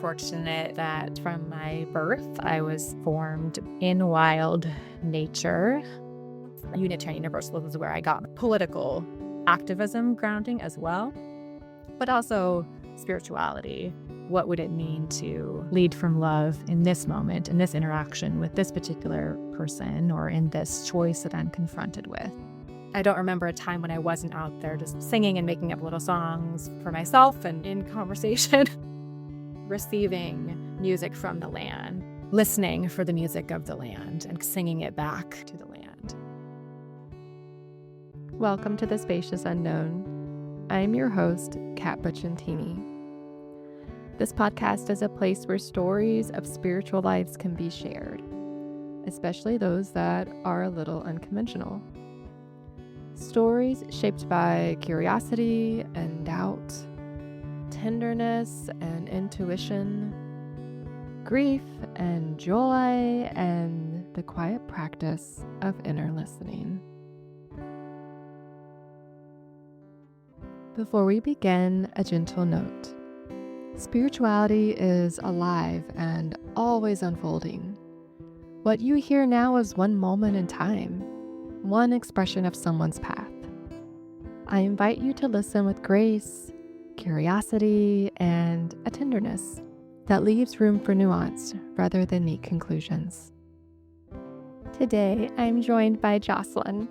fortunate that from my birth, I was formed in wild nature. Unitarian Universalist is where I got political activism grounding as well, but also spirituality. What would it mean to lead from love in this moment, in this interaction with this particular person, or in this choice that I'm confronted with? I don't remember a time when I wasn't out there just singing and making up little songs for myself and in conversation, receiving music from the land, listening for the music of the land, and singing it back to the land. Welcome to the Spacious Unknown. I'm your host, Kat BUCCIANTINI. This podcast is a place where stories of spiritual lives can be shared, especially those that are a little unconventional. Stories shaped by curiosity and doubt, tenderness and intuition, grief and joy, and the quiet practice of inner listening. Before we begin, a gentle note. Spirituality is alive and always unfolding. What you hear now is one moment in time, one expression of someone's path. I invite you to listen with grace, curiosity, and a tenderness that leaves room for nuance rather than neat conclusions. Today, I'm joined by JOCELYN,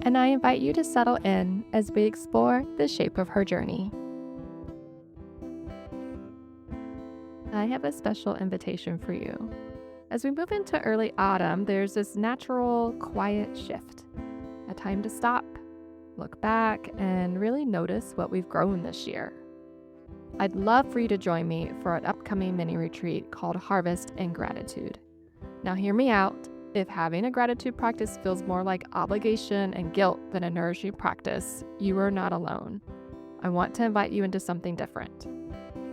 and I invite you to settle in as we explore the shape of her journey. I have a special invitation for you. As we move into early autumn, there's this natural, quiet shift, a time to stop, look back, and really notice what we've grown this year. I'd love for you to join me for an upcoming mini retreat called Harvest and Gratitude. Now, hear me out. If having a gratitude practice feels more like obligation and guilt than a nourishing practice, you are not alone. I want to invite you into something different.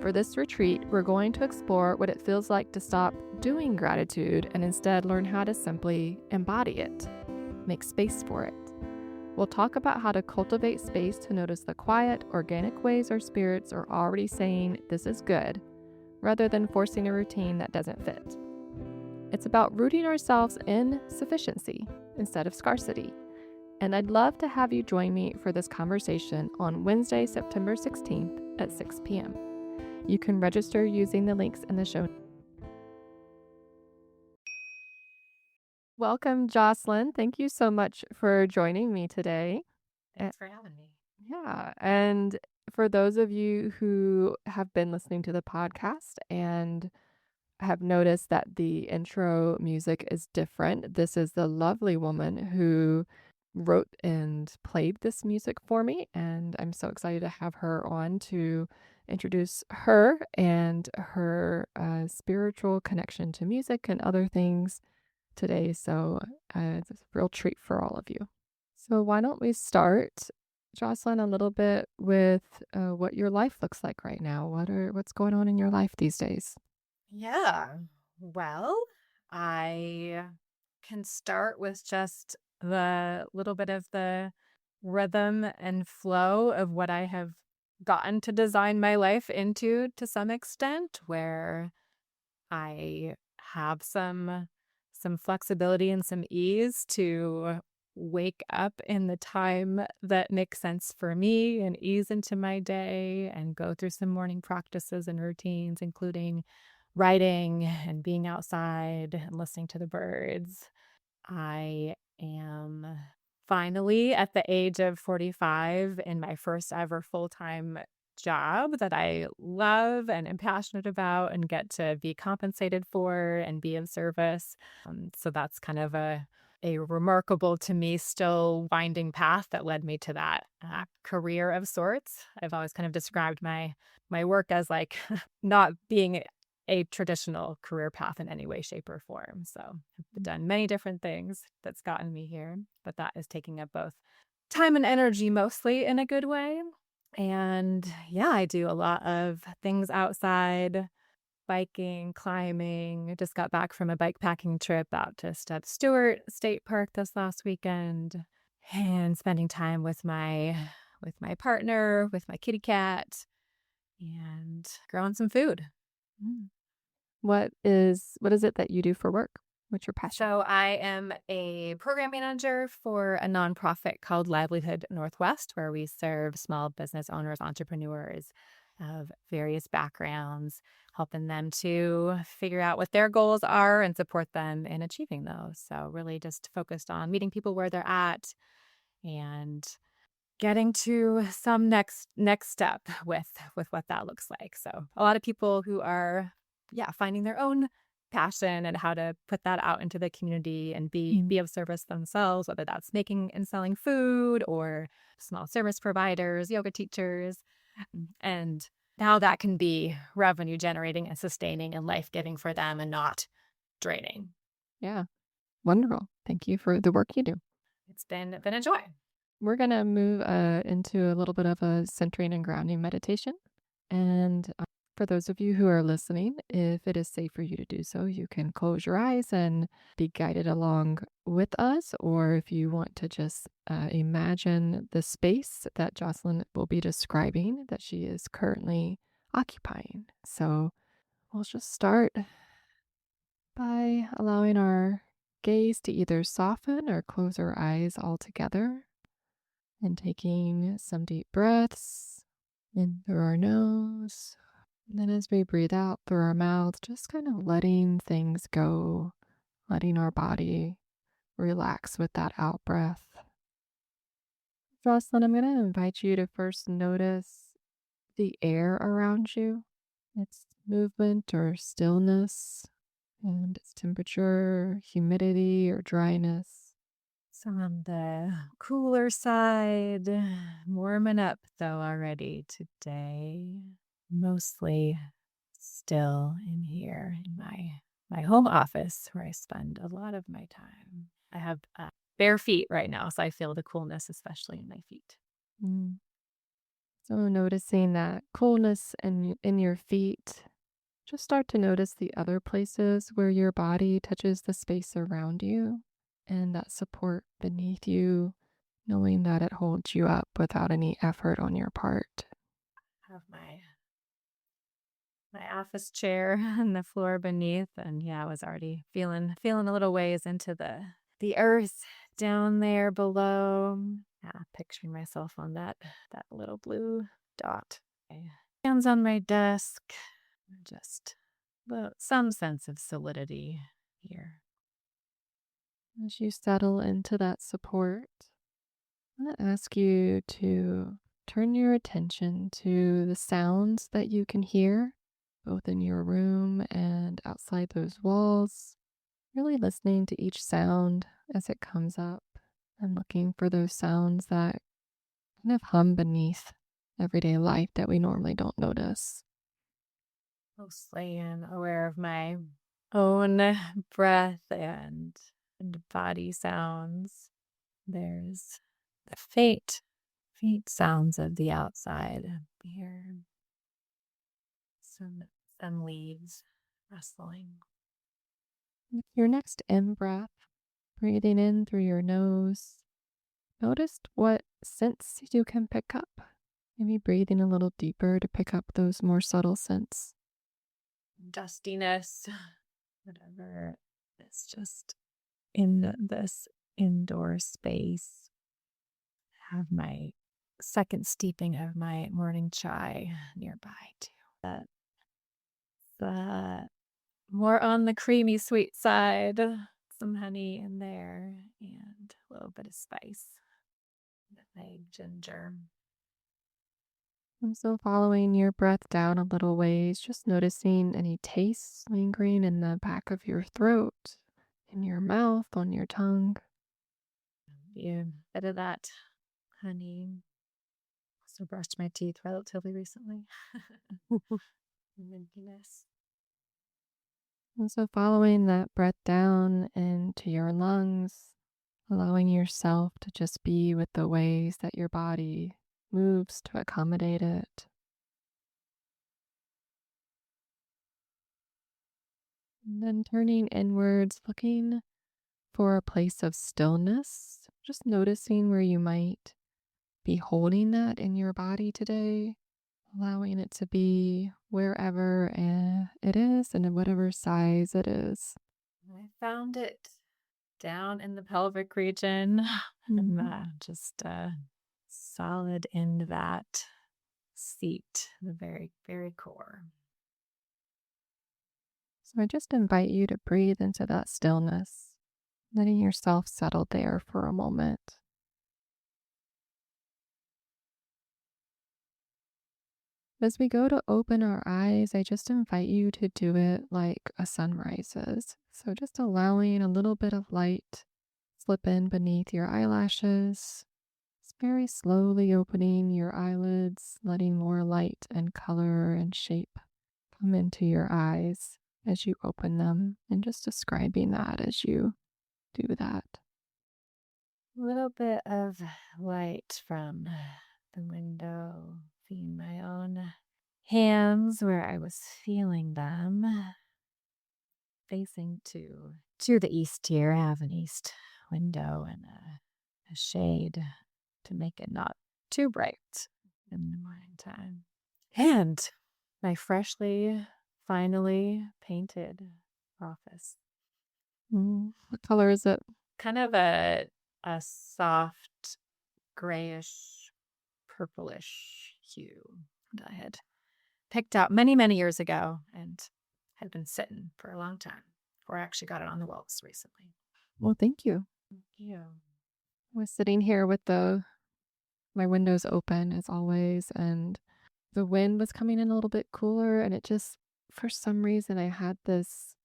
For this retreat, we're going to explore what it feels like to stop doing gratitude and instead learn how to simply embody it, make space for it. We'll talk about how to cultivate space to notice the quiet, organic ways our spirits are already saying this is good, rather than forcing a routine that doesn't fit. It's about rooting ourselves in sufficiency instead of scarcity. And I'd love to have you join me for this conversation on Wednesday, September 16th at 6 p.m. You can register using the links in the show. Welcome, JOCELYN. Thank you so much for joining me today. Thanks for having me. Yeah, and for those of you who have been listening to the podcast and have noticed that the intro music is different, this is the lovely woman who wrote and played this music for me, and I'm so excited to have her on to introduce her and her spiritual connection to music and other things today. So it's a real treat for all of you. So why don't we start, JOCELYN, a little bit with what your life looks like right now. What's going on in your life these days? Yeah, well, I can start with just the little bit of the rhythm and flow of what I have gotten to design my life into to some extent, where I have some flexibility and some ease to wake up in the time that makes sense for me and ease into my day and go through some morning practices and routines, including writing and being outside and listening to the birds. I am finally at the age of 45 in my first ever full-time job that I love and am passionate about and get to be compensated for and be of service. So that's kind of a remarkable to me still winding path that led me to that career of sorts. I've always kind of described my work as like not being a traditional career path in any way, shape, or form. So I've done many different things that's gotten me here, but that is taking up both time and energy, mostly in a good way. And yeah, I do a lot of things outside, biking, climbing. I just got back from a bike packing trip out to Stewart State Park this last weekend, and spending time with my partner, with my kitty cat, and growing some food. Mm. What is it that you do for work? What's your passion? So I am a program manager for a nonprofit called Livelihood Northwest, where we serve small business owners, entrepreneurs of various backgrounds, helping them to figure out what their goals are and support them in achieving those. So really just focused on meeting people where they're at and getting to some next step with what that looks like. So a lot of people who are finding their own passion and how to put that out into the community and be of service themselves, whether that's making and selling food or small service providers, yoga teachers, and how that can be revenue generating and sustaining and life-giving for them and not draining. Yeah, wonderful. Thank you for the work you do. It's been a joy. We're going to move into a little bit of a centering and grounding meditation. And for those of you who are listening, if it is safe for you to do so, you can close your eyes and be guided along with us. Or if you want to just imagine the space that JOCELYN will be describing that she is currently occupying. So we'll just start by allowing our gaze to either soften or close our eyes altogether and taking some deep breaths in through our nose. And then as we breathe out through our mouth, just kind of letting things go, letting our body relax with that out breath. Jocelyn, I'm going to invite you to first notice the air around you, its movement or stillness, and its temperature, humidity, or dryness. It's on the cooler side, warming up though already today. Mostly still in here in my home office where I spend a lot of my time. I have bare feet right now, so I feel the coolness, especially in my feet. Mm. So noticing that coolness in your feet, just start to notice the other places where your body touches the space around you and that support beneath you, knowing that it holds you up without any effort on your part. Have my office chair and the floor beneath, and I was already feeling a little ways into the earth down there below. Yeah, picturing myself on that little blue dot. My hands on my desk, just some sense of solidity here. As you settle into that support, I'm going to ask you to turn your attention to the sounds that you can hear, both in your room and outside those walls. Really listening to each sound as it comes up and looking for those sounds that kind of hum beneath everyday life that we normally don't notice. Mostly and aware of my own breath and body sounds. There's the faint sounds of the outside here. Some leaves rustling. With your next in breath, breathing in through your nose, notice what scents you can pick up. Maybe breathing a little deeper to pick up those more subtle scents. Dustiness, whatever. It's just in this indoor space. Have my second steeping of my morning chai nearby too. That's more on the creamy sweet side. Some honey in there and a little bit of spice. Nutmeg, ginger. And so following your breath down a little ways, just noticing any tastes lingering in the back of your throat, in your mouth, on your tongue. Yeah, bit of that honey. Also brushed my teeth relatively recently. Mintiness. And so following that breath down into your lungs, allowing yourself to just be with the ways that your body moves to accommodate it. And then turning inwards, looking for a place of stillness, just noticing where you might be holding that in your body today, allowing it to be wherever it is and in whatever size it is. I found it down in the pelvic region and Mhm. just solid in that seat, the very, very core. So I just invite you to breathe into that stillness, letting yourself settle there for a moment. As we go to open our eyes, I just invite you to do it like a sun rises. So just allowing a little bit of light slip in beneath your eyelashes, just very slowly opening your eyelids, letting more light and color and shape come into your eyes as you open them, and just describing that as you do that. A little bit of light from the window, seeing my own hands where I was feeling them, facing to the east here. I have an east window and a shade to make it not too bright in the morning time. And my freshly, finally painted office. What color is it? Kind of a soft grayish purplish hue that I had picked out many, many years ago and had been sitting for a long time before I actually got it on the walls recently. Well, thank you. Thank you. I was sitting here with my windows open as always, and the wind was coming in a little bit cooler, and it just, for some reason, I had this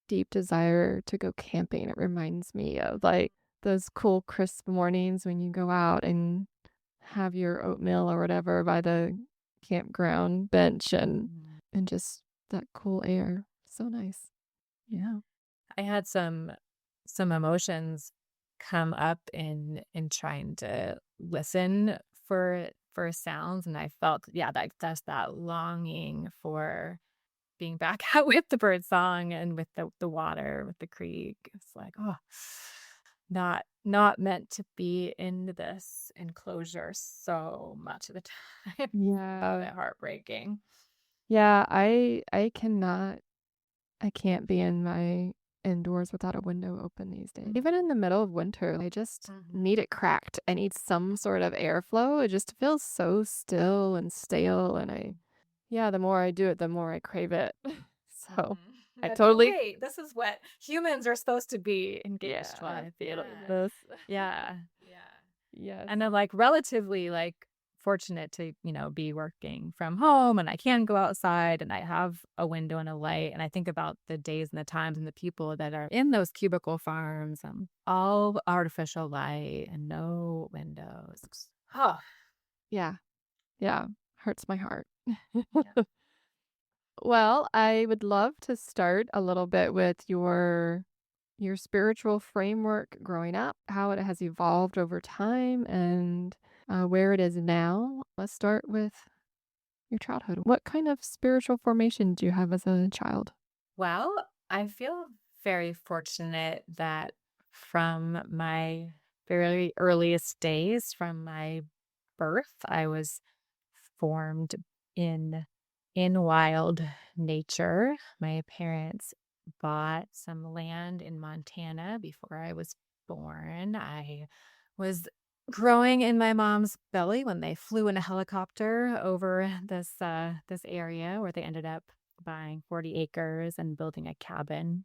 deep desire to go camping. It reminds me of like those cool, crisp mornings when you go out and have your oatmeal or whatever by the campground bench, and just that cool air. So nice. Yeah. I had some emotions come up in trying to listen for sounds, and I felt, yeah, that's that longing for being back out with the bird song and with the water, with the creek. It's like, oh, not meant to be in this enclosure so much of the time. A Yeah. bit heartbreaking. Yeah, I can't be in my indoors without a window open these days. Even in the middle of winter, I just need it cracked. I need some sort of airflow. It just feels so still and stale, and yeah, the more I do it, the more I crave it. So I But oh totally, wait, this is what humans are supposed to be engaged yeah, with. feeling Yeah. this. Yeah. Yeah. Yes. And I'm like relatively like fortunate to, be working from home and I can go outside and I have a window and a light. And I think about the days and the times and the people that are in those cubicle farms, all artificial light and no windows. Oh, Yeah. Yeah. Hurts my heart. yeah. Well, I would love to start a little bit with your spiritual framework growing up, how it has evolved over time, and where it is now. Let's start with your childhood. What kind of spiritual formation do you have as a child? Well, I feel very fortunate that from my very earliest days, from my birth, I was formed in wild nature. My parents bought some land in Montana before I was born. I was growing in my mom's belly when they flew in a helicopter over this area where they ended up buying 40 acres and building a cabin.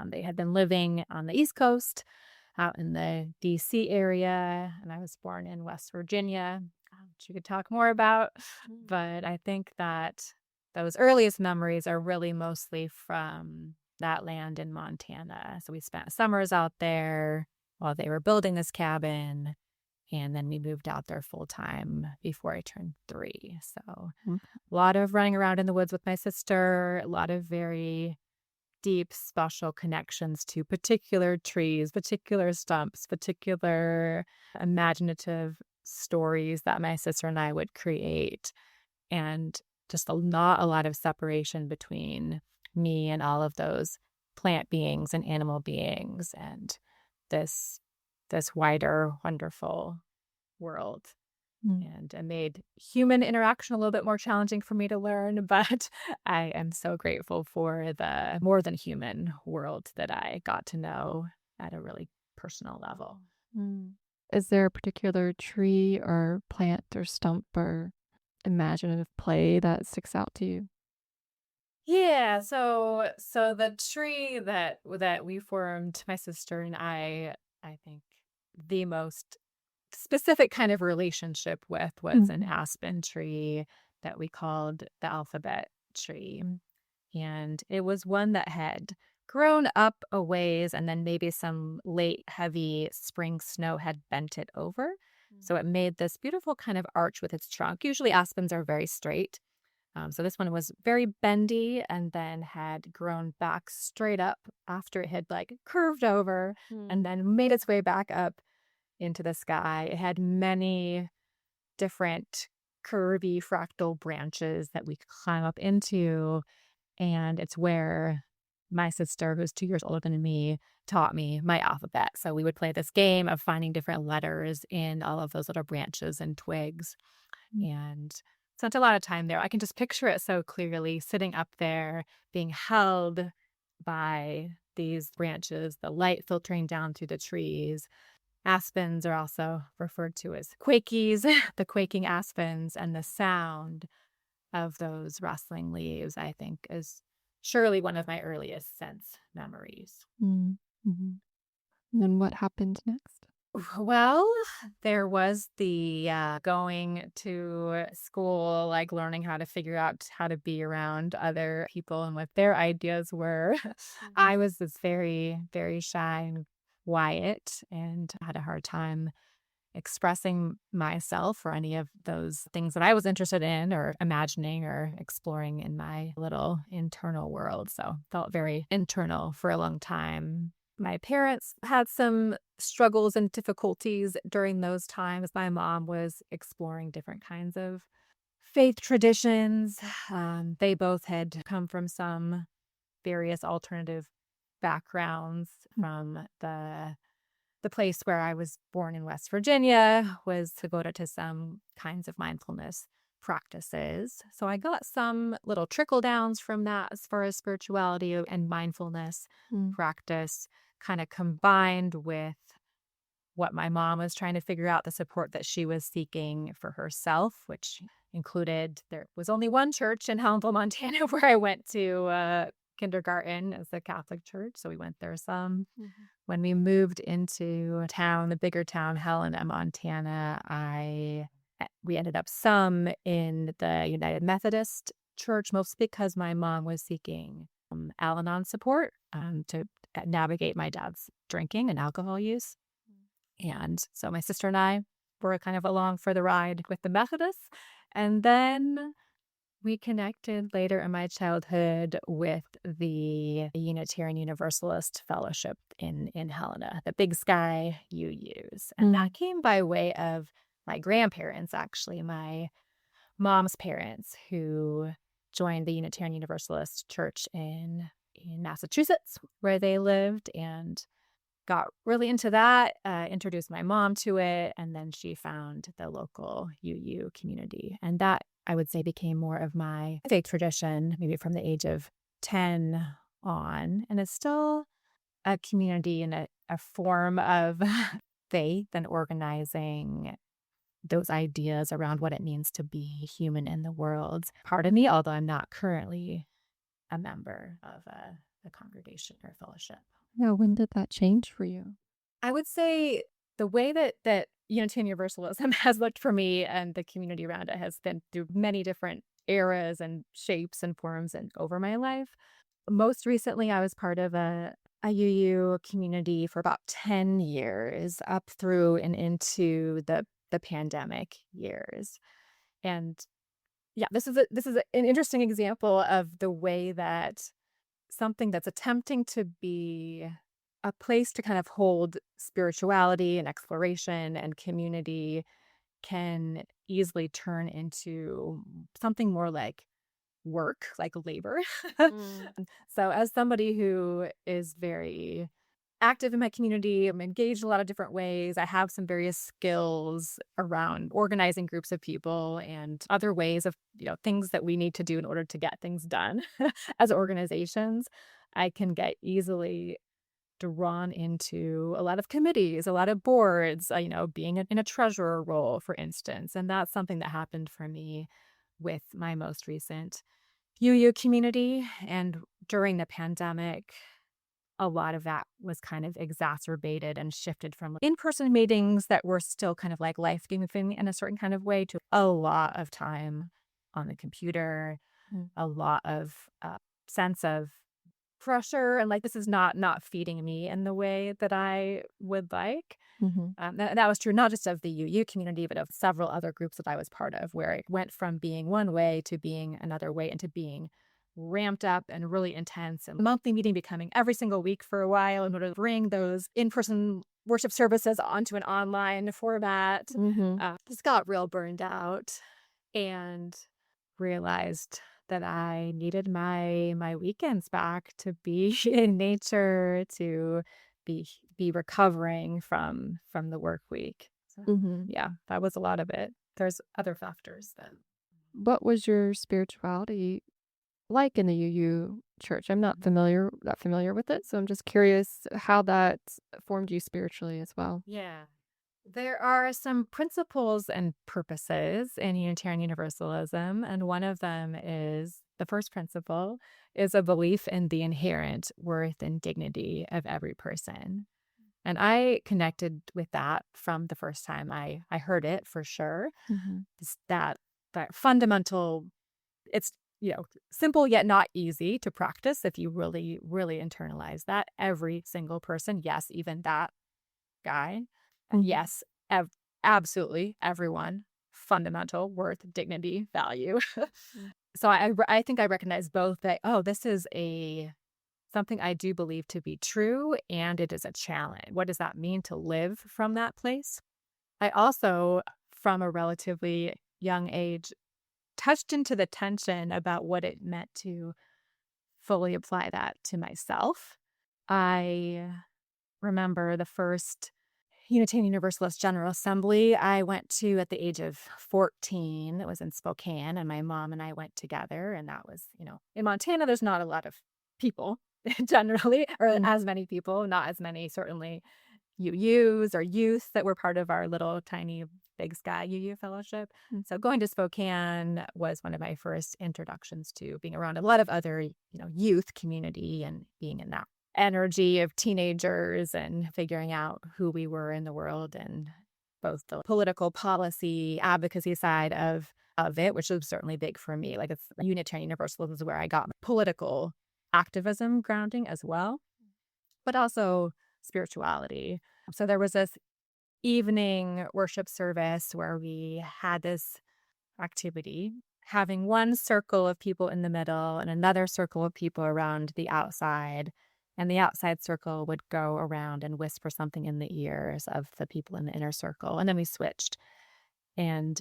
They had been living on the East Coast out in the DC area, and I was born in West Virginia, which we could talk more about. But I think that those earliest memories are really mostly from that land in Montana. So we spent summers out there while they were building this cabin. And then we moved out there full time before I turned 3. So Mm. a lot of running around in the woods with my sister, a lot of very deep, special connections to particular trees, particular stumps, particular imaginative stories that my sister and I would create. And just not a lot of separation between me and all of those plant beings and animal beings and this wider, wonderful world. Mm. and it made human interaction a little bit more challenging for me to learn. But I am so grateful for the more than human world that I got to know at a really personal level. Mm. Is there a particular tree or plant or stump or imaginative play that sticks out to you? Yeah, so the tree that we formed, my sister and I think the most specific kind of relationship with was an Mhm. aspen tree that we called the alphabet tree. And it was one that had grown up a ways, and then maybe some late heavy spring snow had bent it over. So it made this beautiful kind of arch with its trunk. Usually aspens are very straight. So this one was very bendy and then had grown back straight up after it had like curved over and Mm. then made its way back up into the sky. It had many different curvy fractal branches that we could climb up into. And it's where my sister, who's 2 years older than me, taught me my alphabet. So we would play this game of finding different letters in all of those little branches and twigs Mm. and spent a lot of time there. I can just picture it so clearly, sitting up there, being held by these branches, the light filtering down through the trees. Aspens are also referred to as quakies, the quaking aspens, and the sound of those rustling leaves, I think, is surely one of my earliest sense memories. Mm. Mhm. And then what happened next? Well, there was the going to school, like learning how to figure out how to be around other people and what their ideas were. Mhm. I was this very, very shy and quiet and had a hard time expressing myself or any of those things that I was interested in or imagining or exploring in my little internal world. So felt very internal for a long time. My parents had some struggles and difficulties during those times. My mom was exploring different kinds of faith traditions. They both had come from some various alternative backgrounds from the place where I was born in West Virginia was devoted to some kinds of mindfulness practices. So I got some little trickle downs from that as far as spirituality and mindfulness Mm. practice, kind of combined with what my mom was trying to figure out, the support that she was seeking for herself, which included there was only one church in Helensville, Montana, where I went to kindergarten as a Catholic church. So we went there some. Mhm. When we moved into town, the bigger town, Helena, Montana, we ended up some in the United Methodist Church, mostly because my mom was seeking Al-Anon support to navigate my dad's drinking and alcohol use. And so my sister and I were kind of along for the ride with the Methodists. And then we connected later in my childhood with the Unitarian Universalist Fellowship in Helena, the Big Sky UUs. And Mm. that came by way of my grandparents, actually, my mom's parents, who joined the Unitarian Universalist Church in Massachusetts, where they lived, and got really into that, introduced my mom to it, and then she found the local UU community. And that, I would say, became more of my faith tradition, maybe from the age of 10 on. And it's still a community and a form of faith and organizing those ideas around what it means to be human in the world. Part of me, although I'm not currently a member of a congregation or fellowship. Yeah, when did that change for you? I would say the way that Unitarian Universalism has looked for me and the community around it has been through many different eras and shapes and forms and over my life. Most recently, I was part of a UU community for about 10 years, up through and into the pandemic years. And yeah, an interesting example of the way that something that's attempting to be a place to kind of hold spirituality and exploration and community can easily turn into something more like work, like labor. Mm. So, as somebody who is very active in my community. I'm engaged in a lot of different ways. I have some various skills around organizing groups of people and other ways of, things that we need to do in order to get things done as organizations. I can get easily drawn into a lot of committees, a lot of boards, being in a treasurer role, for instance. And that's something that happened for me with my most recent UU community. And during the pandemic, a lot of that was kind of exacerbated and shifted from in-person meetings that were still kind of like life-giving in a certain kind of way to a lot of time on the computer, a lot of sense of pressure and like this is not feeding me in the way that I would like. Mm-hmm. That was true not just of the UU community, but of several other groups that I was part of, where it went from being one way to being another way, into being ramped up and really intense, and monthly meeting becoming every single week for a while in order to bring those in-person worship services onto an online format. Just got real burned out and realized that I needed my weekends back to be in nature, to be recovering from the work week. So, Mm-hmm. yeah, that was a lot of it. There's other factors then. What was your spirituality like in the UU church? I'm not familiar with it, so I'm just curious how that formed you spiritually as well. Yeah. There are some principles and purposes in Unitarian Universalism, and one of them is the first principle is a belief in the inherent worth and dignity of every person. And I connected with that from the first time I heard it, for sure. Mm-hmm. It's that fundamental, it's, simple yet not easy to practice if you really, really internalize that. Every single person, yes, even that guy, Mm-hmm. yes, absolutely everyone, fundamental worth, dignity, value. So I think I recognize both that, this is something I do believe to be true, and it is a challenge. What does that mean to live from that place? I also, from a relatively young age, touched into the tension about what it meant to fully apply that to myself. I remember the first Unitarian Universalist General Assembly I went to at the age of 14. It was in Spokane, and my mom and I went together. And that was, in Montana, there's not a lot of people generally, or as many people, not as many, certainly, UUs or youth that were part of our little tiny Big Sky UU fellowship. So going to Spokane was one of my first introductions to being around a lot of other, youth community and being in that energy of teenagers and figuring out who we were in the world, and both the political policy advocacy side of it, which was certainly big for me. Like, it's Unitarian Universalism is where I got my political activism grounding as well, but also spirituality. So there was this evening worship service where we had this activity, having one circle of people in the middle and another circle of people around the outside. And the outside circle would go around and whisper something in the ears of the people in the inner circle. And then we switched. And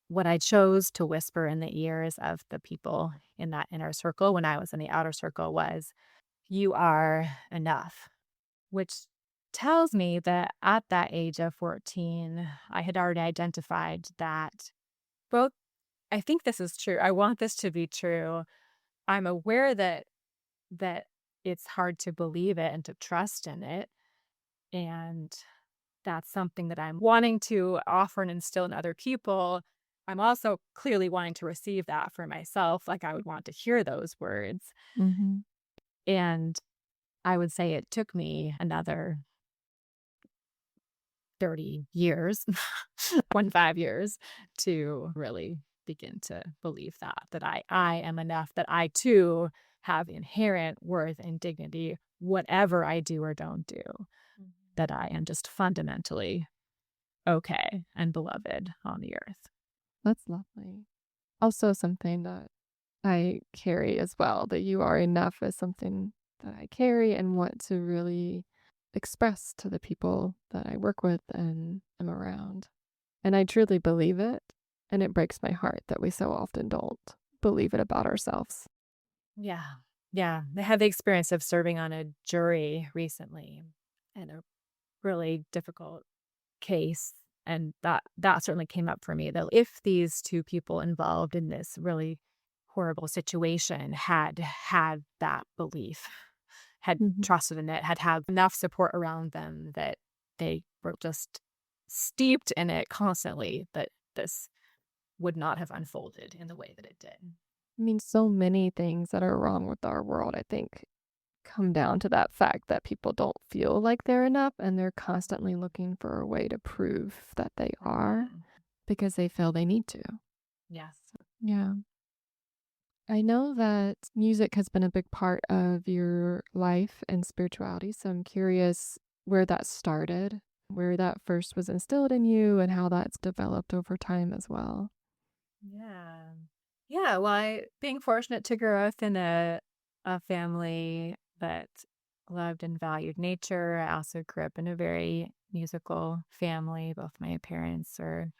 what I chose to whisper in the ears of the people in that inner circle when I was in the outer circle was, "You are enough," which tells me that at that age of 14, I had already identified that both, I think this is true. I want this to be true. I'm aware that it's hard to believe it and to trust in it. And that's something that I'm wanting to offer and instill in other people. I'm also clearly wanting to receive that for myself. Like, I would want to hear those words. Mm-hmm. And I would say it took me another 30 years, 25 years, to really begin to believe that I am enough, that I too have inherent worth and dignity, whatever I do or don't do, that I am just fundamentally okay and beloved on the earth. That's lovely. Also, something that I carry as well, that you are enough, is something that I carry and want to really express to the people that I work with and am around. And I truly believe it. And it breaks my heart that we so often don't believe it about ourselves. Yeah. Yeah. I had the experience of serving on a jury recently. in a really difficult case. And that certainly came up for me, that if these two people involved in this really horrible situation had that belief, had Mhm. trusted in it, had enough support around them, that they were just steeped in it constantly, that this would not have unfolded in the way that it did. I mean, so many things that are wrong with our world, I think, come down to that fact that people don't feel like they're enough and they're constantly looking for a way to prove that they are Mhm. because they feel they need to. Yes. Yeah. I know that music has been a big part of your life and spirituality, so I'm curious where that started, where that first was instilled in you, and how that's developed over time as well. Yeah. Yeah, well, being fortunate to grow up in a family that loved and valued nature. I also grew up in a very musical family. Both my parents are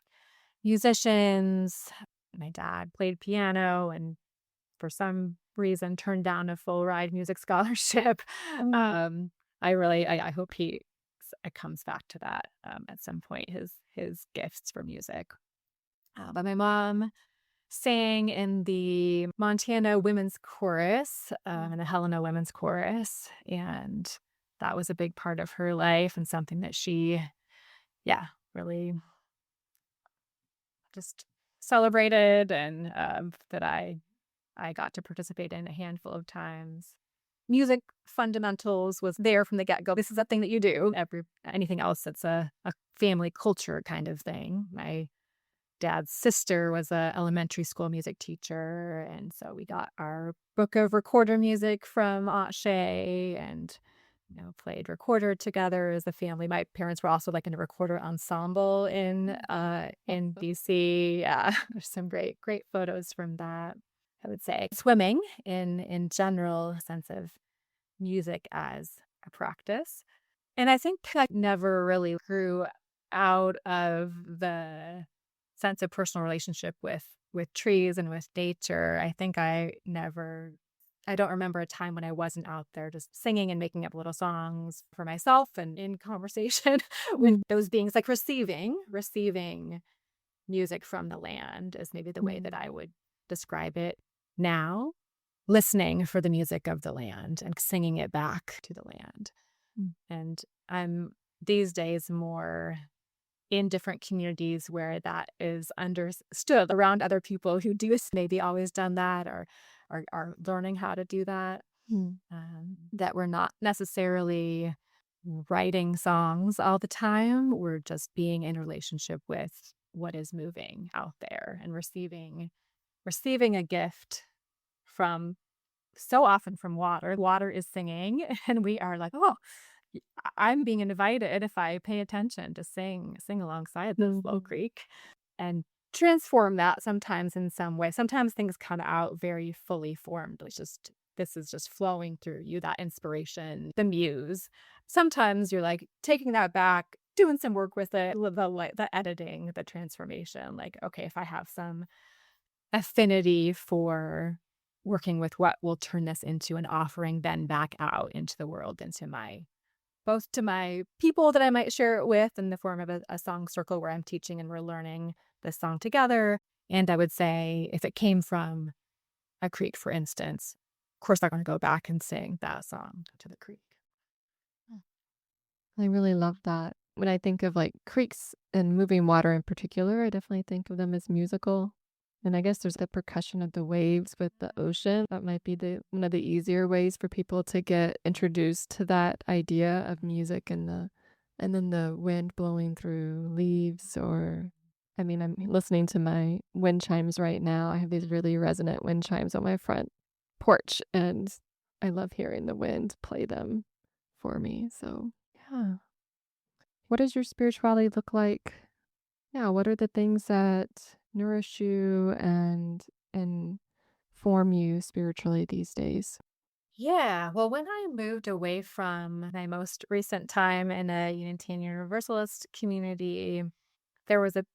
musicians. My dad played piano and for some reason turned down a full ride music scholarship. Oh. Um, I hope it comes back to that at some point, his gifts for music. But my mom sang in the Montana Women's Chorus and the Helena Women's Chorus. And that was a big part of her life and something that she, yeah, really just celebrated, and that I got to participate in a handful of times. Music fundamentals was there from the get-go. This is a thing that you do. Anything else that's a family culture kind of thing. My dad's sister was a elementary school music teacher, and so we got our book of recorder music from Aunt Shay, and played recorder together as a family. My parents were also like in a recorder ensemble in BC. Yeah, there's some great photos from that. I would say swimming in general, sense of music as a practice. And I think I never really grew out of the sense of personal relationship with trees and with nature. I don't remember a time when I wasn't out there just singing and making up little songs for myself and in conversation with Mm, those beings, like receiving music from the land is maybe the way that mm, I would describe it now. Listening for the music of the land and singing it back to the land. mm, And I'm these days more in different communities where that is understood around other people who do maybe always done that, or are learning how to do that. mm, That we're not necessarily writing songs all the time. We're just being in relationship with what is moving out there and receiving a gift from, so often, from water. Water is singing, and we are like, oh, I'm being invited, if I pay attention, to sing alongside this mhm, low creek and transform that sometimes in some way. Sometimes things come out very fully formed. It's just, this is just flowing through you, that inspiration, the muse. Sometimes you're like taking that back, doing some work with it, the editing, the transformation. Like, okay, if I have some affinity for working with what will turn this into an offering, then back out into the world, into my, both to my people that I might share it with in the form of a song circle where I'm teaching and we're learning this song together. And I would say if it came from a creek, for instance, of course I'm going to go back and sing that song to the creek. I really love that. When I think of like creeks and moving water in particular, I definitely think of them as musical. And I guess there's the percussion of the waves with the ocean. That might be the one of the easier ways for people to get introduced to that idea of music and then the wind blowing through leaves. Or I mean, I'm listening to my wind chimes right now. I have these really resonant wind chimes on my front porch, and I love hearing the wind play them for me. So, yeah. What does your spirituality look like? Yeah, what are the things that nourish you and form you spiritually these days? Yeah, well, when I moved away from my most recent time in a Unitarian Universalist community, there was a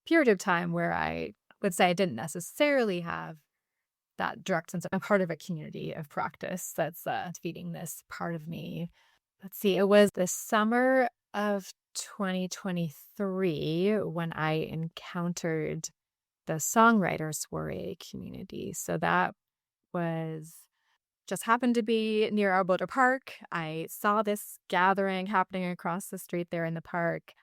period of time where I would say I didn't necessarily have that direct sense of I'm part of a community of practice that's feeding this part of me. let's see, it was the summer of 2023 when I encountered the songwriter soiree community. So that was just happened to be near our Boulder Park. I saw this gathering happening across the street there in the park.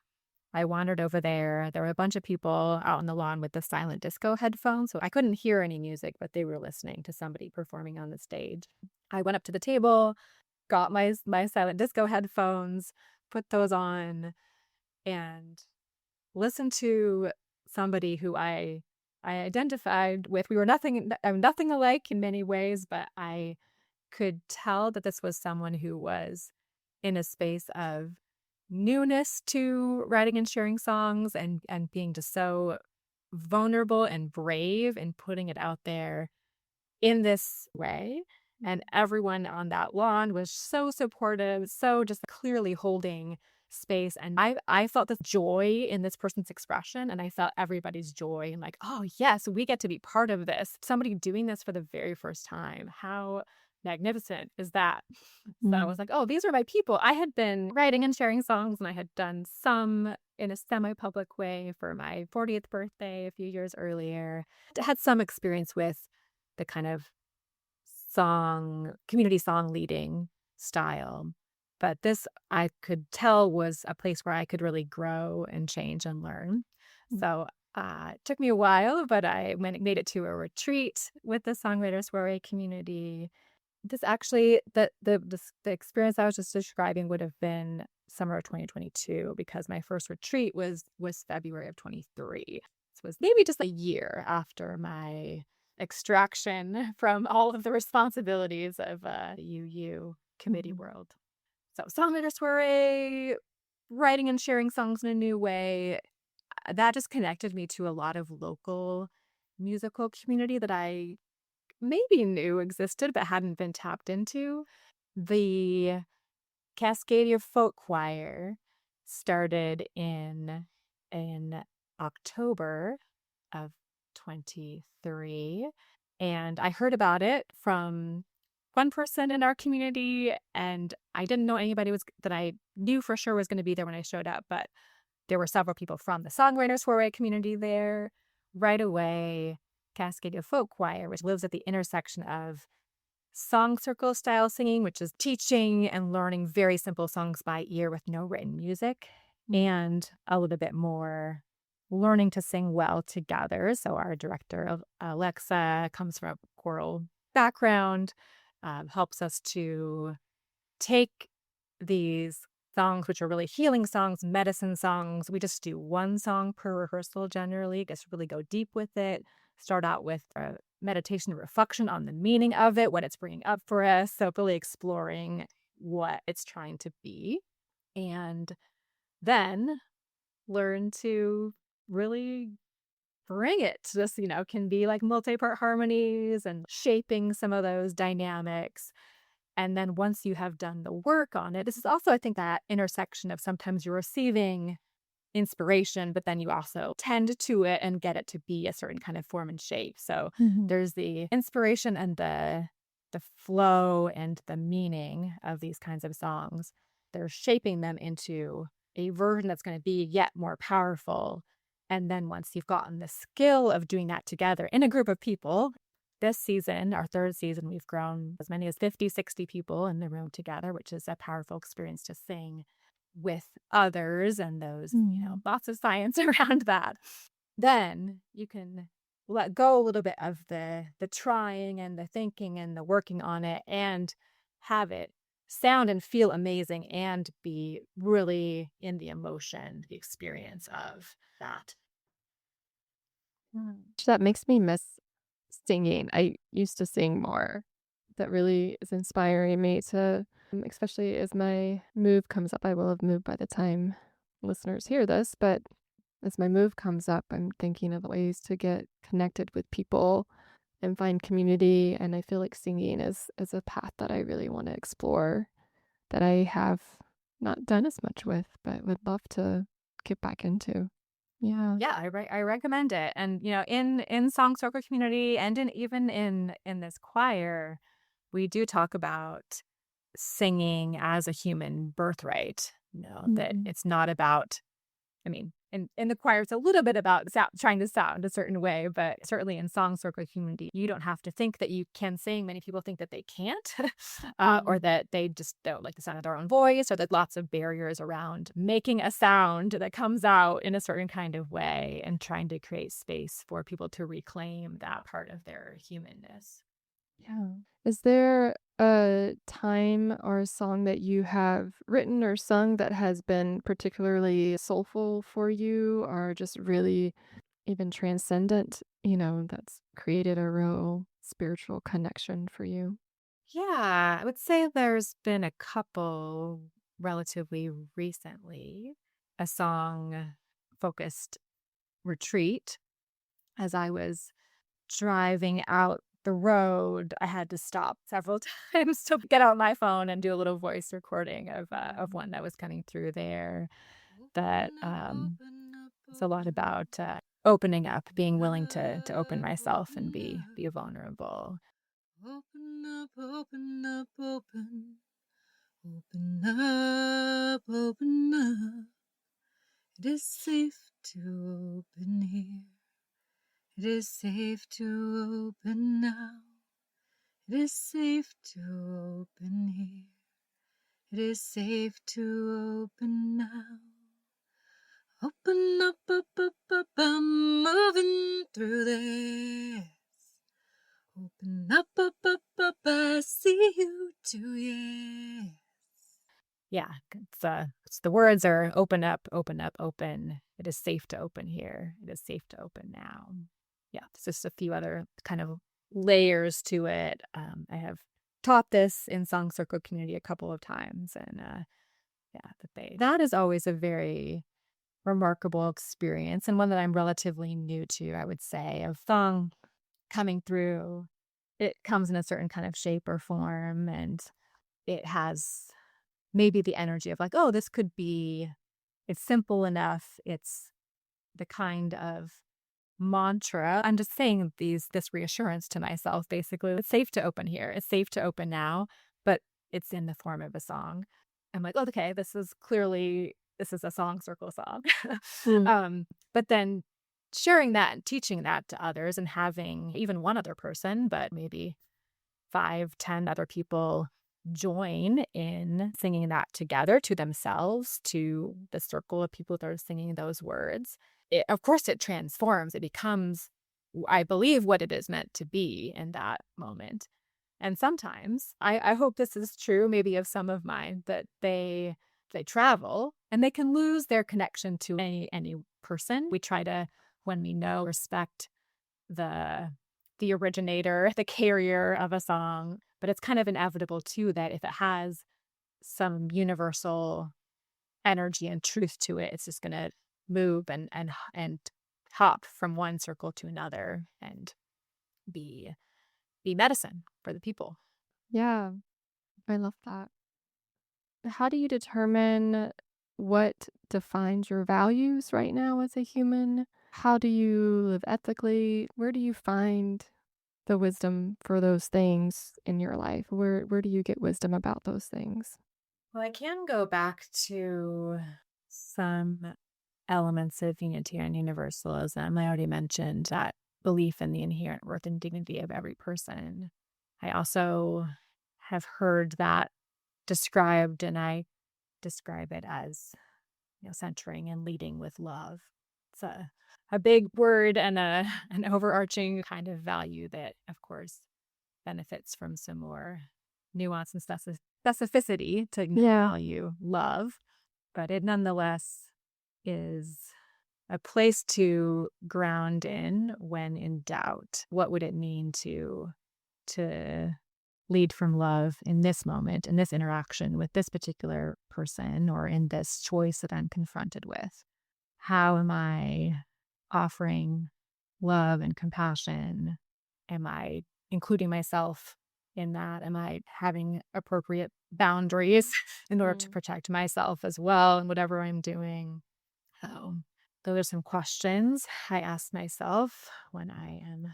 I wandered over there. There were a bunch of people out on the lawn with the silent disco headphones, so I couldn't hear any music, but they were listening to somebody performing on the stage. I went up to the table, got my silent disco headphones, put those on, and listened to somebody who I identified with. We were nothing alike in many ways, but I could tell that this was someone who was in a space of newness to writing and sharing songs and being just so vulnerable and brave and putting it out there in this way. And everyone on that lawn was so supportive, so just clearly holding space. And I felt this joy in this person's expression, and I felt everybody's joy and like, oh, yes, we get to be part of this. Somebody doing this for the very first time. How magnificent is that? So I Mm. was like, oh, these are my people. I had been writing and sharing songs, and I had done some in a semi-public way for my 40th birthday a few years earlier. I had some experience with the kind of community song leading style. But this I could tell was a place where I could really grow and change and learn. Mm. So it took me a while, but I made it to a retreat with the Songwriters Soiree community. This actually, the experience I was just describing would have been summer of 2022 because my first retreat was February of 23. This was maybe just a year after my extraction from all of the responsibilities of the UU committee Mhm. world. So songwriter soiree, writing and sharing songs in a new way, that just connected me to a lot of local musical community that I maybe knew existed but hadn't been tapped into. The Cascadia Folk Choir started in October of 23, and I heard about it from one person in our community, and I didn't know anybody was that I knew for sure was going to be there when I showed up, but there were several people from the Songwriters Soiree community there. Right away, Cascadia Folk Choir, which lives at the intersection of song circle style singing, which is teaching and learning very simple songs by ear with no written music, Mm. and a little bit more learning to sing well together. So our director, Alexa, comes from a choral background, helps us to take these songs, which are really healing songs, medicine songs. We just do one song per rehearsal generally, just really go deep with it. Start out with a meditation reflection on the meaning of it, what it's bringing up for us. So, really exploring what it's trying to be. And then learn to really bring it. Just, can be like multi part harmonies and shaping some of those dynamics. And then once you have done the work on it, this is also, I think, that intersection of sometimes you're receiving inspiration, but then you also tend to it and get it to be a certain kind of form and shape. So Mhm. there's the inspiration and the flow and the meaning of these kinds of songs. They're shaping them into a version that's going to be yet more powerful. And then once you've gotten the skill of doing that together in a group of people, this season, our third season, we've grown as many as 50, 60 people in the room together, which is a powerful experience to sing with others and those, Mm. lots of science around that. Then you can let go a little bit of the trying and the thinking and the working on it and have it sound and feel amazing and be really in the emotion, the experience of that. That makes me miss singing. I used to sing more. That really is inspiring me to, especially as my move comes up. I will have moved by the time listeners hear this, but as my move comes up, I'm thinking of ways to get connected with people and find community. And I feel like singing is a path that I really want to explore that I have not done as much with, but would love to get back into. Yeah. Yeah, I recommend it. And in song circle community and even in this choir, we do talk about singing as a human birthright, that Mhm. it's not about, I mean, in the choir, it's a little bit about trying to sound a certain way, but certainly in song circle community, you don't have to think that you can sing. Many people think that they can't, or Mhm. that they just don't like the sound of their own voice, or that lots of barriers around making a sound that comes out in a certain kind of way and trying to create space for people to reclaim that part of their humanness. Yeah. Is there a time or a song that you have written or sung that has been particularly soulful for you or just really even transcendent, that's created a real spiritual connection for you? Yeah, I would say there's been a couple relatively recently. A song focused retreat. As I was driving out the road, I had to stop several times to get out my phone and do a little voice recording of one that was coming through there. That Open up, open up, It's a lot open up, about opening up, being willing to open up, myself and open be up, vulnerable. open up, open up, open up, open up. It is safe to open here. It is safe to open now. It is safe to open here. It is safe to open now. Open up, I'm moving through this. Open up, I see you too, yeah. Yeah, it's the words are open up, open up, open. It is safe to open here. It is safe to open now. Yeah, there's just a few other kind of layers to it. I have taught this in Song Circle community a couple of times, and yeah, that is always a very remarkable experience, and one that I'm relatively new to. I would say of song coming through. It comes in a certain kind of shape or form, and it has maybe the energy of like, oh, this could be, it's simple enough. It's the kind of mantra. I'm just saying this reassurance to myself, basically. It's safe to open here. It's safe to open now, but it's in the form of a song. I'm like, oh, okay, this is a song circle song. Mm. But then sharing that and teaching that to others and having even one other person, but maybe 5, 10 other people join in singing that together to themselves, to the circle of people that are singing those words. Of course, it transforms. It becomes, I believe, what it is meant to be in that moment. And sometimes, I hope this is true, maybe of some of mine, that they travel and they can lose their connection to any person. We try to, when we know, respect the originator, the carrier of a song, but it's kind of inevitable too that if it has some universal energy and truth to it, it's just going to move and hop from one circle to another and be medicine for the people. Yeah, I love that. How do you determine what defines your values right now as a human? How do you live ethically? Where do you find the wisdom for those things in your life? Where do you get wisdom about those things? Well, I can go back to some elements of Unitarian Universalism. I already mentioned that belief in the inherent worth and dignity of every person. I also have heard that described, and I describe it as, centering and leading with love. It's a big word and an overarching kind of value that, of course, benefits from some more nuance and specificity to Yeah. value love, but it nonetheless is a place to ground in when in doubt. What would it mean to lead from love in this moment, in this interaction with this particular person, or in this choice that I'm confronted with? How am I offering love and compassion? Am I including myself in that? Am I having appropriate boundaries in order to Mm. protect myself as well in whatever I'm doing? So, those are some questions I ask myself when I am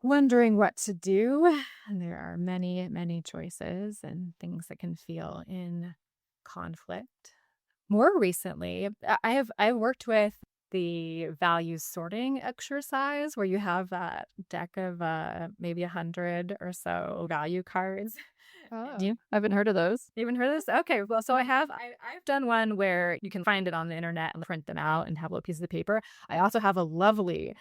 wondering what to do. And there are many, many choices and things that can feel in conflict. More recently, I've worked with the value sorting exercise where you have that deck of maybe 100 or so value cards. Oh, I haven't heard of those. You haven't heard of this? Okay, well, so I've done one where you can find it on the internet and print them out and have little pieces of paper. I also have a lovely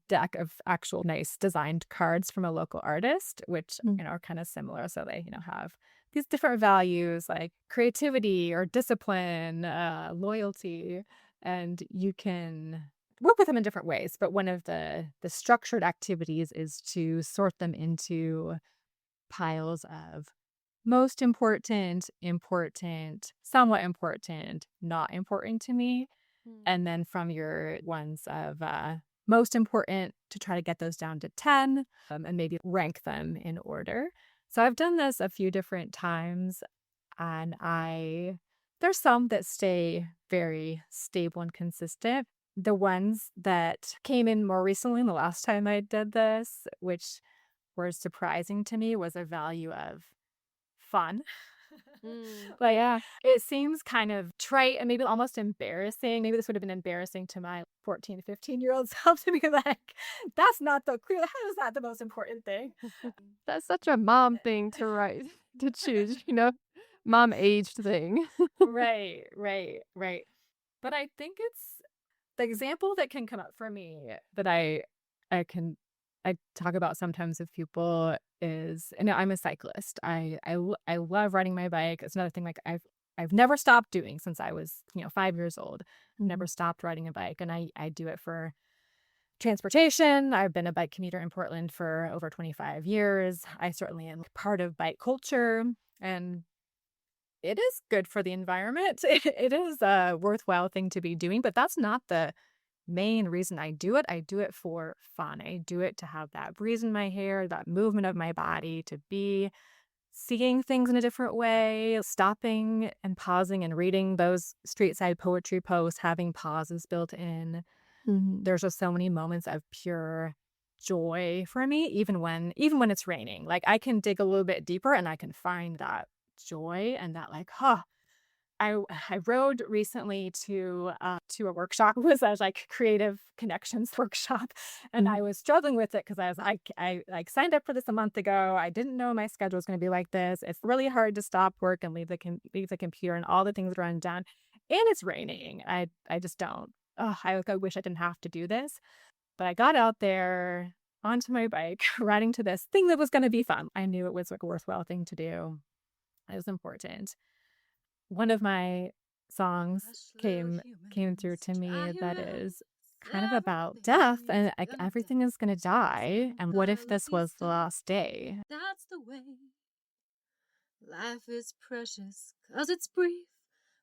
deck of actual nice designed cards from a local artist, which are kind of similar. So they have these different values like creativity or discipline, loyalty, and you can work with them in different ways. But one of the structured activities is to sort them into piles of most important, important, somewhat important, not important to me. And then from your ones of most important to try to get those down to 10 and maybe rank them in order. So I've done this a few different times and there's some that stay very stable and consistent. The ones that came in more recently, the last time I did this, which were surprising to me, was a value of fun. Like, Yeah. it seems kind of trite and maybe almost embarrassing. Maybe this would have been embarrassing to my 14, 15-year-old self to be like, that's not the clear. How is that the most important thing? That's such a mom thing to write, to choose, mom aged thing. Right, right, right. But I think it's the example that can come up for me that I talk about sometimes with people is, and I'm a cyclist. I love riding my bike. It's another thing like I've never stopped doing since I was 5 years old. I've never stopped riding a bike, and I do it for transportation. I've been a bike commuter in Portland for over 25 years. I certainly am part of bike culture, and it is good for the environment. It is a worthwhile thing to be doing, but that's not the main reason I do it. I do it for fun. I do it to have that breeze in my hair, that movement of my body, to be seeing things in a different way, stopping and pausing and reading those street side poetry posts, having pauses built in. There's just so many moments of pure joy for me, even when it's raining. Like I can dig a little bit deeper and I can find that joy and that like, I rode recently to a workshop. It was a like creative connections workshop, and I was struggling with it because I was like, I like signed up for this a month ago. I didn't know my schedule was going to be like this. It's really hard to stop work and leave the computer and all the things run down, and it's raining. I just don't. Oh, I wish I didn't have to do this, but I got out there onto my bike, riding to this thing that was going to be fun. I knew it was like a worthwhile thing to do. It was important. One of my songs Hush, little came through humans, to dry me your that eyes. is kind of Everything about death and is like gonna everything die. is going to die. And what if Santa la this was the vista, last day? that's the way. Life is precious, 'cause it's brief.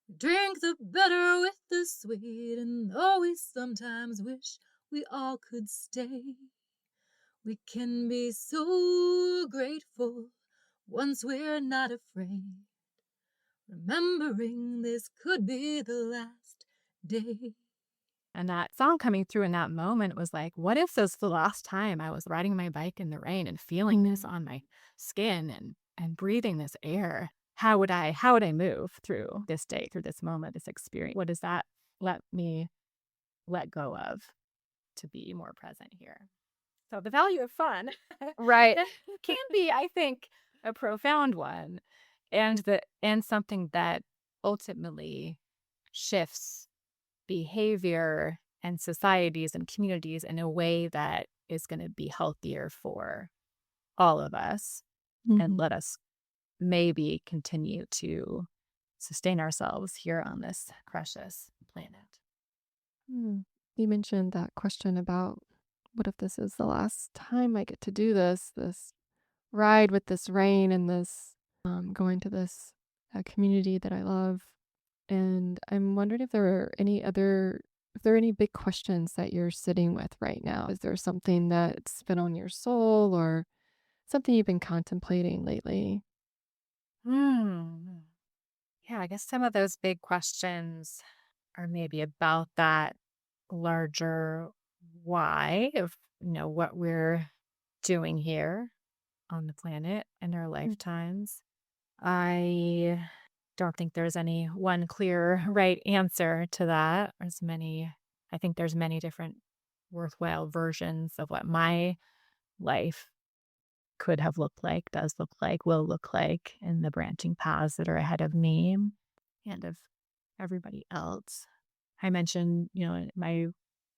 We drink the bitter with the sweet, and though we sometimes wish we all could stay, we can be so grateful once we're not afraid, remembering this could be the last day. And that song coming through in that moment was like, what if this was the last time I was riding my bike in the rain and feeling this on my skin and breathing this air? How would I move through this day, through this moment, this experience? What does that let me let go of to be more present here? So the value of fun Right. can be, I think, a profound one, and something that ultimately shifts behavior and societies and communities in a way that is going to be healthier for all of us and let us maybe continue to sustain ourselves here on this precious planet. You mentioned that question about what if this is the last time I get to do this ride with this rain and this going to this community that I love. And I'm wondering if there are any big questions that you're sitting with right now. Is there something that's been on your soul or something you've been contemplating lately? Hmm. Yeah, I guess some of those big questions are maybe about that larger why of what we're doing here on the planet in our lifetimes. I don't think there's any one clear right answer to that. I think there's many different worthwhile versions of what my life could have looked like, does look like, will look like in the branching paths that are ahead of me and of everybody else. I mentioned, my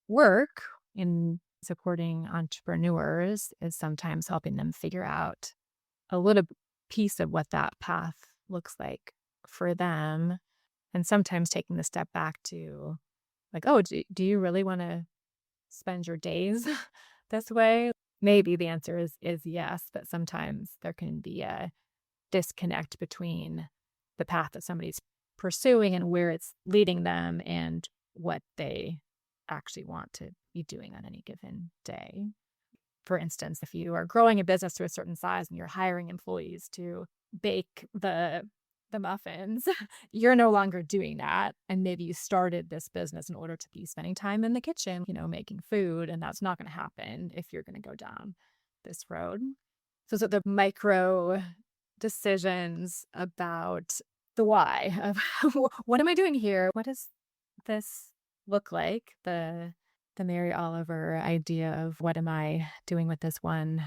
work in supporting entrepreneurs is sometimes helping them figure out a little piece of what that path looks like for them. And sometimes taking the step back to like, oh, do you really want to spend your days this way? Maybe the answer is yes, but sometimes there can be a disconnect between the path that somebody's pursuing and where it's leading them and what they actually want to be doing on any given day. For instance, if you are growing a business to a certain size and you're hiring employees to bake the muffins, you're no longer doing that. And maybe you started this business in order to be spending time in the kitchen, making food. And that's not going to happen if you're going to go down this road. So the micro decisions about the why of what am I doing here? What does this look like? The Mary Oliver idea of what am I doing with this one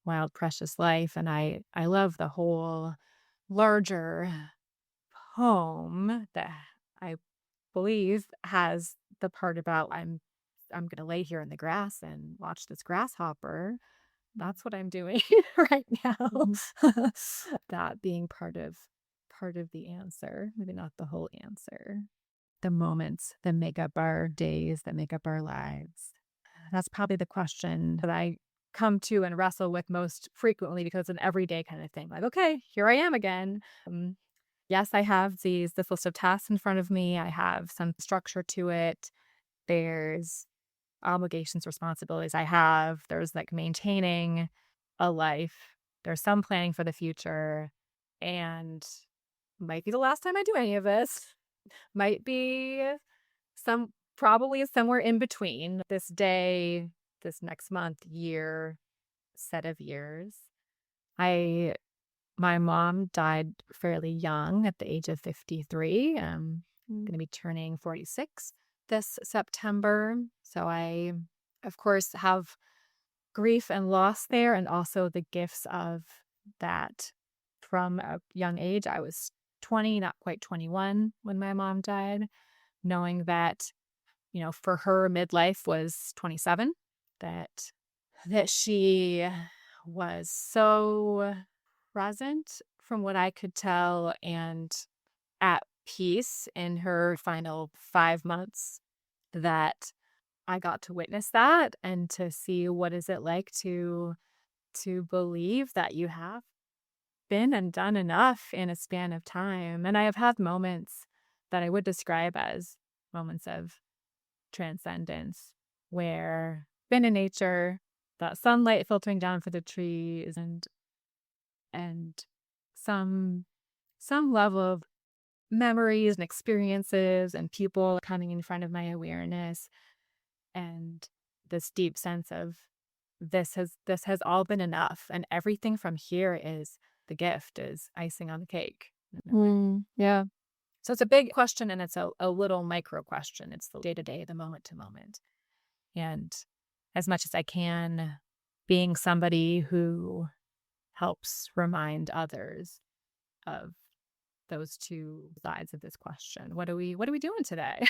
wild, precious life? And I love the whole larger poem that I believe has the part about I'm going to lay here in the grass and watch this grasshopper. That's what I'm doing right now. That being part of the answer, maybe not the whole answer. The moments that make up our days, that make up our lives. That's probably the question that I come to and wrestle with most frequently because it's an everyday kind of thing. Like, okay, here I am again. Yes, I have this list of tasks in front of me. I have some structure to it. There's obligations, responsibilities there's like maintaining a life. There's some planning for the future, and might be the last time I do any of this. Might be probably somewhere in between this day, this next month, year, set of years. My mom died fairly young at the age of 53. I'm going to be turning 46 this September. So I, of course, have grief and loss there, and also the gifts of that from a young age. I was 20, not quite 21 when my mom died, knowing that, for her midlife was 27, that she was so present from what I could tell and at peace in her final 5 months that I got to witness that and to see what is it like to believe that you have been and done enough in a span of time. And I have had moments that I would describe as moments of transcendence where I've been in nature, that sunlight filtering down for the trees and some level of memories and experiences and people coming in front of my awareness, and this deep sense of this has all been enough, and everything from here is the gift, is icing on the cake. Yeah. So it's a big question, and it's a little micro question. It's the day-to-day, the moment-to-moment. And as much as I can, being somebody who helps remind others of those two sides of this question. What are we doing today?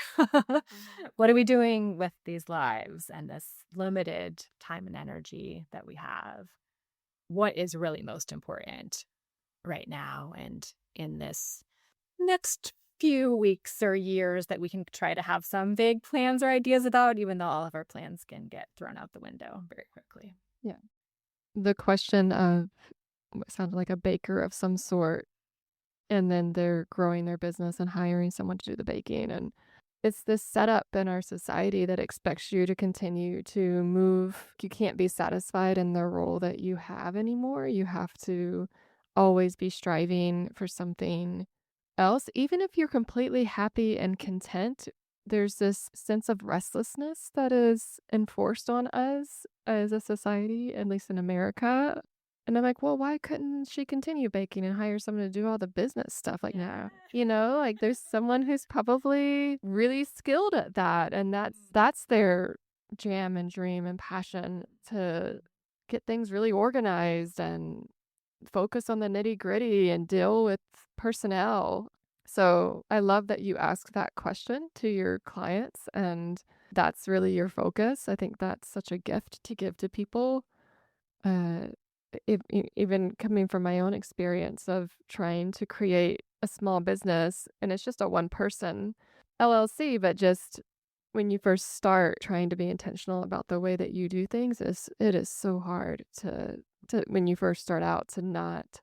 What are we doing with these lives and this limited time and energy that we have? What is really most important right now and in this next few weeks or years that we can try to have some vague plans or ideas about, even though all of our plans can get thrown out the window very quickly. Yeah. The question of what sounded like a baker of some sort, and then they're growing their business and hiring someone to do the baking. And it's this setup in our society that expects you to continue to move. You can't be satisfied in the role that you have anymore. You have to always be striving for something else. Even if you're completely happy and content there's this sense of restlessness that is enforced on us as a society, at least in America. And I'm like, well, why couldn't she continue baking and hire someone to do all the business stuff like that? You know, like there's someone who's probably really skilled at that. And that's their jam and dream and passion to get things really organized and focus on the nitty-gritty and deal with personnel. So I love that you ask that question to your clients, and that's really your focus. I think that's such a gift to give to people. Uh, Even coming from my own experience of trying to create a small business, and it's just a one-person LLC, but just when you first start trying to be intentional about the way that you do things, it is so hard to when you first start out to not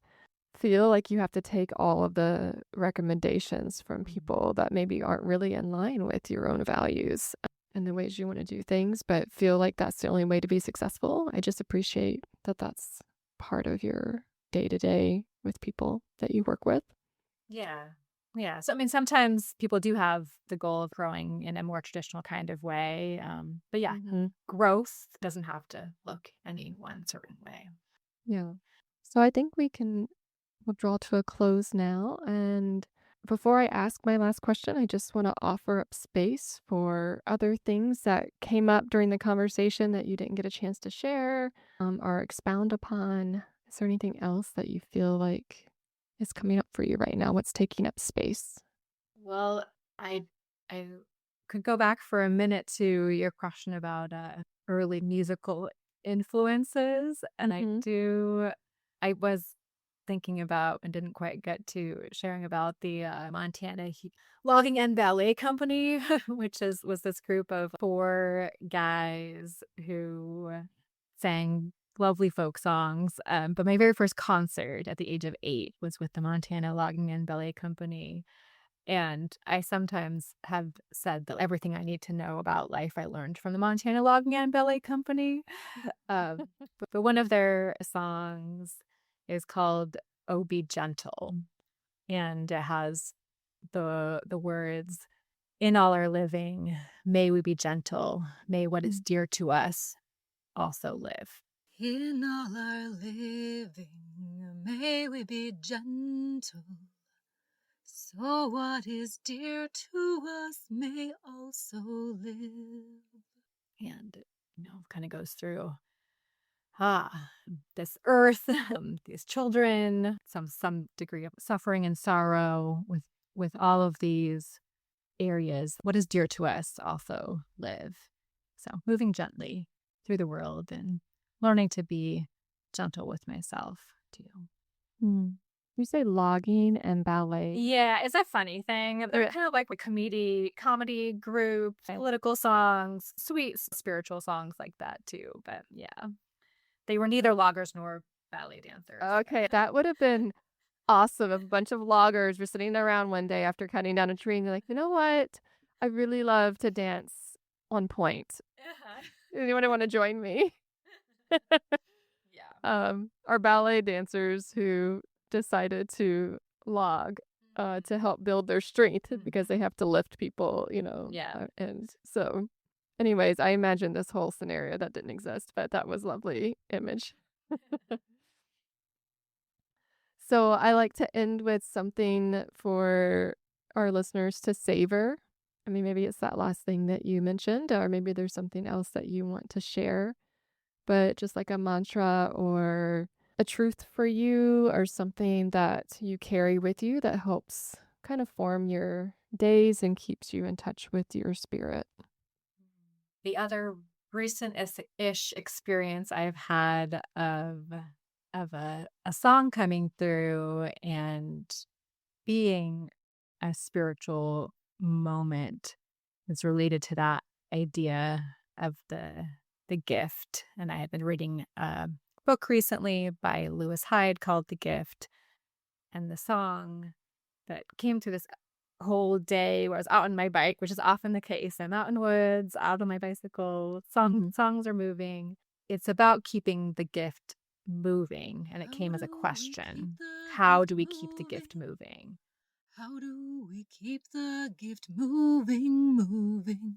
feel like you have to take all of the recommendations from people that maybe aren't really in line with your own values and the ways you want to do things, but feel like that's the only way to be successful. I just appreciate that that's part of your day-to-day with people that you work with. Yeah. Yeah. So, I mean, sometimes people do have the goal of growing in a more traditional kind of way. But yeah, growth doesn't have to look any one certain way. Yeah. So I think we'll draw to a close now. And before I ask my last question, I just want to offer up space for other things that came up during the conversation that you didn't get a chance to share or expound upon. Is there anything else that you feel like is coming up for you right now? What's taking up space? Well, I could go back for a minute to your question about early musical influences, and I was thinking about and didn't quite get to sharing about the Montana Logging and Ballet Company, which was this group of 4 guys who sang lovely folk songs. But my very first concert at the age of 8 was with the Montana Logging and Ballet Company. And I sometimes have said that everything I need to know about life I learned from the Montana Logging and Ballet Company. But one of their songs is called "Oh Be Gentle," and it has the words, "In all our living, may we be gentle. May what is dear to us also live." In all our living, may we be gentle. So what is dear to us may also live. And, kind of goes through this earth, these children, some degree of suffering and sorrow with all of these areas. What is dear to us also live. So moving gently through the world and learning to be gentle with myself too. You say logging and ballet. Yeah, it's a funny thing. They're kind of like a comedy group, political songs, sweet spiritual songs like that too. But yeah, they were neither loggers nor ballet dancers. Okay, that would have been awesome. A bunch of loggers were sitting around one day after cutting down a tree and they're like, you know what? I really love to dance on point. Anyone want to join me? Yeah. Our ballet dancers who decided to log to help build their strength because they have to lift people, Yeah. And so anyways, I imagine this whole scenario that didn't exist, but that was a lovely image. So I like to end with something for our listeners to savor. I mean, maybe it's that last thing that you mentioned, or maybe there's something else that you want to share, but just like a mantra or a truth for you or something that you carry with you that helps kind of form your days and keeps you in touch with your spirit. The other recent-ish experience I've had of a song coming through and being a spiritual moment is related to that idea of the gift. And I had been reading a book recently by Lewis Hyde called The Gift, and the song that came through this whole day where I was out on my bike, which is often the case. I'm out in the woods, out on my bicycle, songs are moving. It's about keeping the gift moving, and it came as a question. How do we keep the gift moving? How do we keep the gift moving, moving?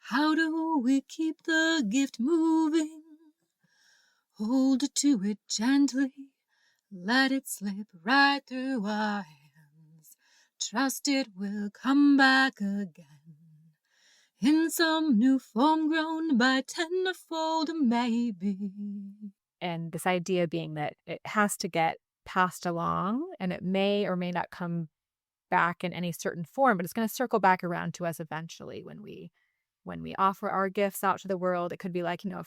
How do we keep the gift moving? Hold to it gently, let it slip right through our hands. Trust it will come back again, in some new form grown by tenfold maybe. And this idea being that it has to get passed along, and it may or may not come back in any certain form, but it's going to circle back around to us eventually when we offer our gifts out to the world. It could be like, a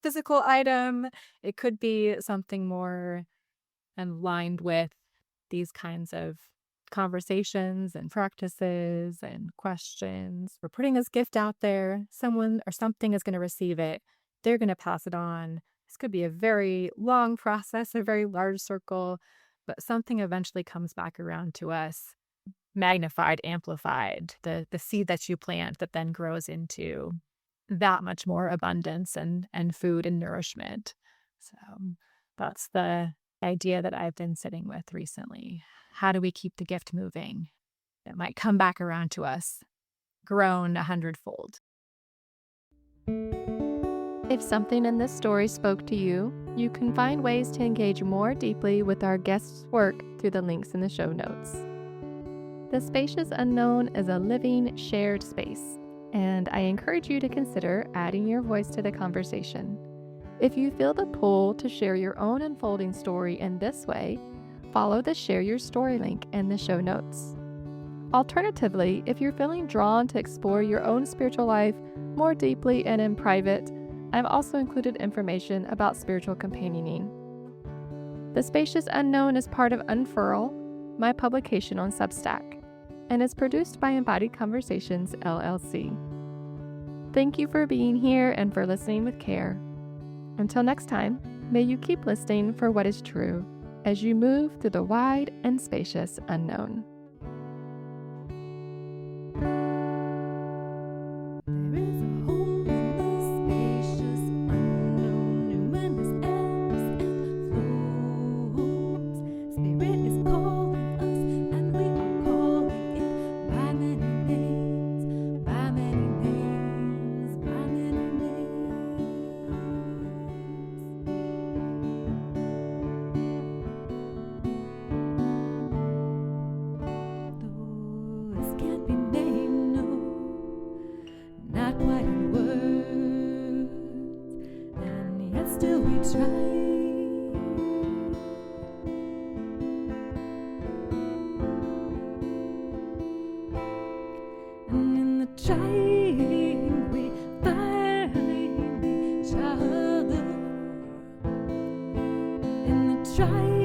physical item. It could be something more aligned with these kinds of conversations and practices and questions. We're putting this gift out there. Someone or something is going to receive it. They're going to pass it on. This could be a very long process, a very large circle, but something eventually comes back around to us, magnified, amplified, the seed that you plant that then grows into that much more abundance and food and nourishment. So that's the idea that I've been sitting with recently. How do we keep the gift moving? It might come back around to us, grown 100-fold. If something in this story spoke to you, you can find ways to engage more deeply with our guests' work through the links in the show notes. The Spacious Unknown is a living, shared space, and I encourage you to consider adding your voice to the conversation. If you feel the pull to share your own unfolding story in this way, follow the Share Your Story link in the show notes. Alternatively, if you're feeling drawn to explore your own spiritual life more deeply and in private, I've also included information about spiritual companioning. The Spacious Unknown is part of Unfurl, my publication on Substack, and is produced by Embodied Conversations, LLC. Thank you for being here and for listening with care. Until next time, may you keep listening for what is true as you move through the wide and spacious unknown. There is a home in the spacious unknown, numerous ebbs and flows. Spirit is calling us, and we are calling it by many names, by many names, by many names. Those can't be named, no, not quite in words, and yet still we try. And in the trying we find each other. In the trying